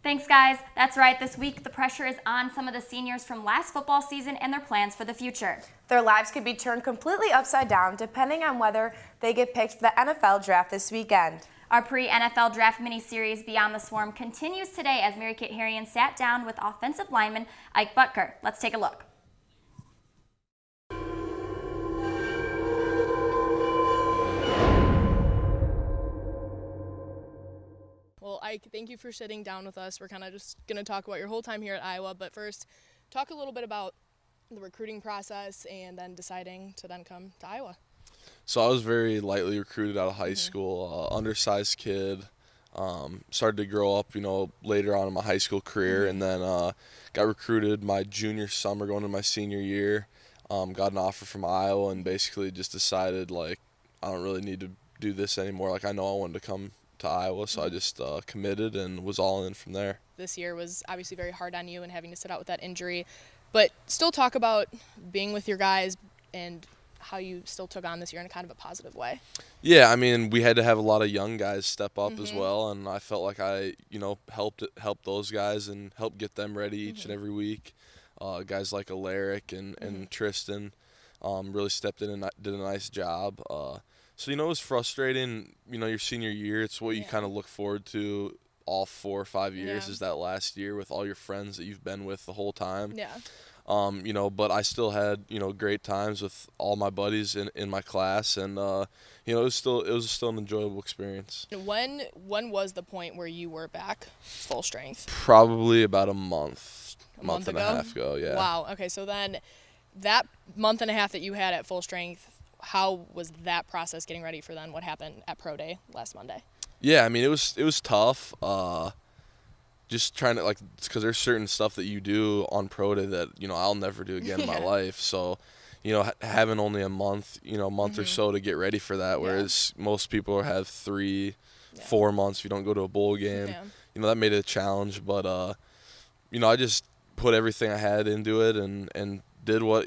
Thanks, guys. That's right. This week, the pressure is on some of the seniors from last football season and their plans for the future. Their lives could be turned completely upside down depending on whether they get picked for the NFL draft this weekend. Our pre-NFL draft mini-series Beyond the Swarm continues today as Mary-Kate Harrion sat down with offensive lineman Ike Butker. Let's take a look. Well, Ike, thank you for sitting down with us. We're kind of just going to talk about your whole time here at Iowa, but first, talk a little bit about the recruiting process and then deciding to then come to Iowa. So I was very lightly recruited out of high school, undersized kid. Started to grow up, later on in my high school career, and then got recruited my junior summer going into my senior year. Got an offer from Iowa and basically just decided, I don't really need to do this anymore. I know I wanted to come to Iowa, so I just committed and was all in from there. This year was obviously very hard on you and having to sit out with that injury, but still talk about being with your guys and how you still took on this year in kind of a positive way. Yeah, we had to have a lot of young guys step up as well, and I felt like I, helped those guys and helped get them ready each and every week. Guys like Alaric and Tristan really stepped in and did a nice job. So, it was frustrating, your senior year. It's what you kind of look forward to all 4 or 5 years is that last year with all your friends that you've been with the whole time. Yeah. But I still had, great times with all my buddies in my class, and, it was still an enjoyable experience. When was the point where you were back full strength? Month and a ago? half ago, yeah. Wow. Okay, so then that month and a half that you had at full strength, how was that process getting ready for then what happened at Pro Day last Monday? Yeah, it was tough. Just trying to, because there's certain stuff that you do on Pro Day that, I'll never do again in my life. So, having only a month, or so to get ready for that, whereas most people have 3, 4 months if you don't go to a bowl game. Yeah. That made it a challenge. But, I just put everything I had into it and did what,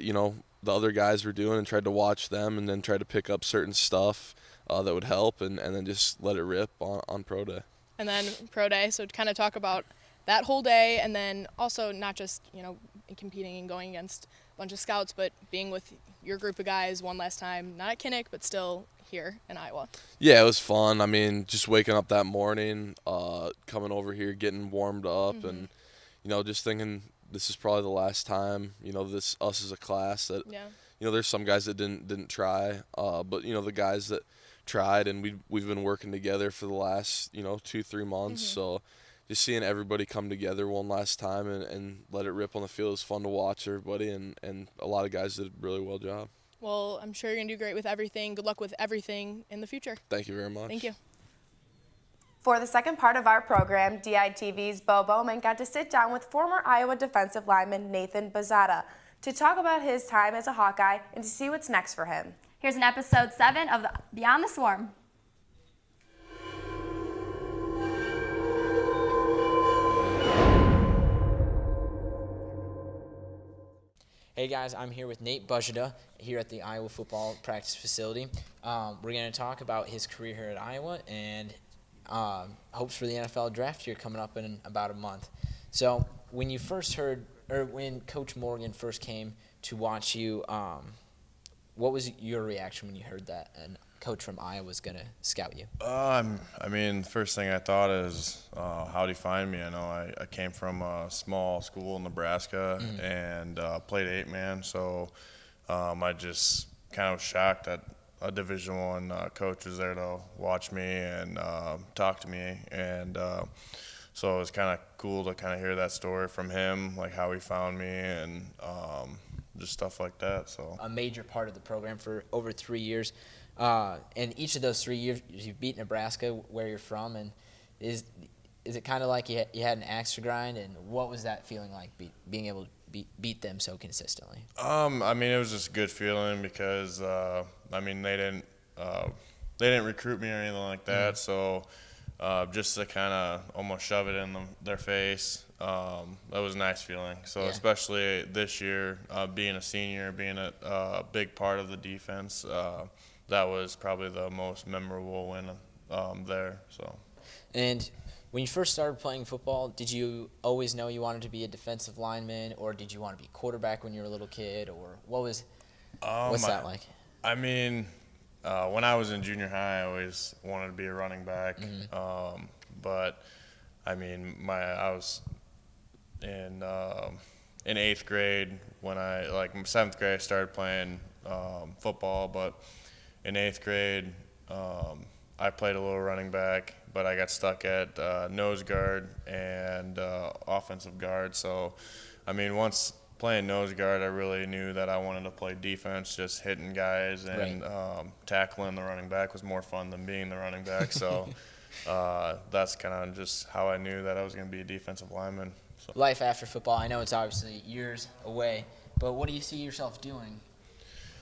the other guys were doing and tried to watch them and then tried to pick up certain stuff that would help and then just let it rip on Pro Day. And then Pro Day, so to kind of talk about that whole day and then also not just, competing and going against a bunch of scouts, but being with your group of guys one last time, not at Kinnick, but still here in Iowa. Yeah, it was fun. Just waking up that morning, coming over here, getting warmed up and, just thinking this is probably the last time, us as a class that, there's some guys that didn't try, but, the guys that tried and we've been working together for the last 2-3 months, so just seeing everybody come together one last time and let it rip on the field is fun to watch everybody, and a lot of guys did a really well job. Well, I'm sure you're gonna do great with everything. Good luck with everything in the future. Thank you very much. Thank you. For the second part of our program, DITV's Bo Bowman got to sit down with former Iowa defensive lineman Nathan Bazzata to talk about his time as a Hawkeye and to see what's next for him. Here's an episode 7 of Beyond the Swarm. Hey guys, I'm here with Nate Bazzata here at the Iowa football practice facility. We're going to talk about his career here at Iowa and hopes for the NFL draft here coming up in about a month. So when you first heard, or when Coach Morgan first came to watch you, what was your reaction when you heard that and coach from Iowa was going to scout you? First thing I thought is, how'd he find me? I came from a small school in Nebraska and played 8-man, so I just kind of was shocked that a Division I coach was there to watch me and talk to me, and so it was kind of cool to kind of hear that story from him, like how he found me and just stuff like that. So a major part of the program for over 3 years. And each of those 3 years, you beat Nebraska, where you're from, and is it kind of like you had an axe to grind? And what was that feeling like, being able to beat them so consistently? It was just a good feeling because they didn't recruit me or anything like that, so just to kind of almost shove it in their face, that was a nice feeling. So especially this year, being a senior, being a big part of the defense. That was probably the most memorable win there. So, and When you first started playing football, did you always know you wanted to be a defensive lineman, or did you want to be quarterback when you were a little kid, or what's that like? I mean, when I was in junior high, I always wanted to be a running back. But I mean, I was in 8th grade when I 7th grade I started playing football, but in 8th grade I played a little running back, but I got stuck at nose guard and offensive guard. So, I mean, once playing nose guard, I really knew that I wanted to play defense, just hitting guys, and tackling the running back was more fun than being the running back. So that's kind of just how I knew that I was going to be a defensive lineman. So. Life after football, I know it's obviously years away, but what do you see yourself doing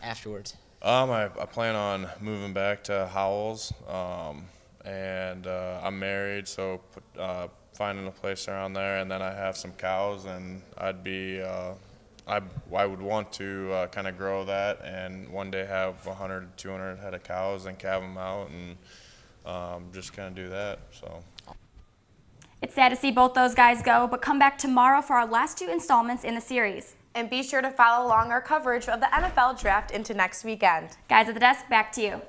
afterwards? I plan on moving back to Howells, and I'm married, so finding a place around there, and then I have some cows, and I'd be I would want to kind of grow that and one day have 100 200 head of cows and calve them out and just kind of do that. So. It's sad to see both those guys go, but come back tomorrow for our last 2 installments in the series. And be sure to follow along our coverage of the NFL draft into next weekend. Guys at the desk, back to you.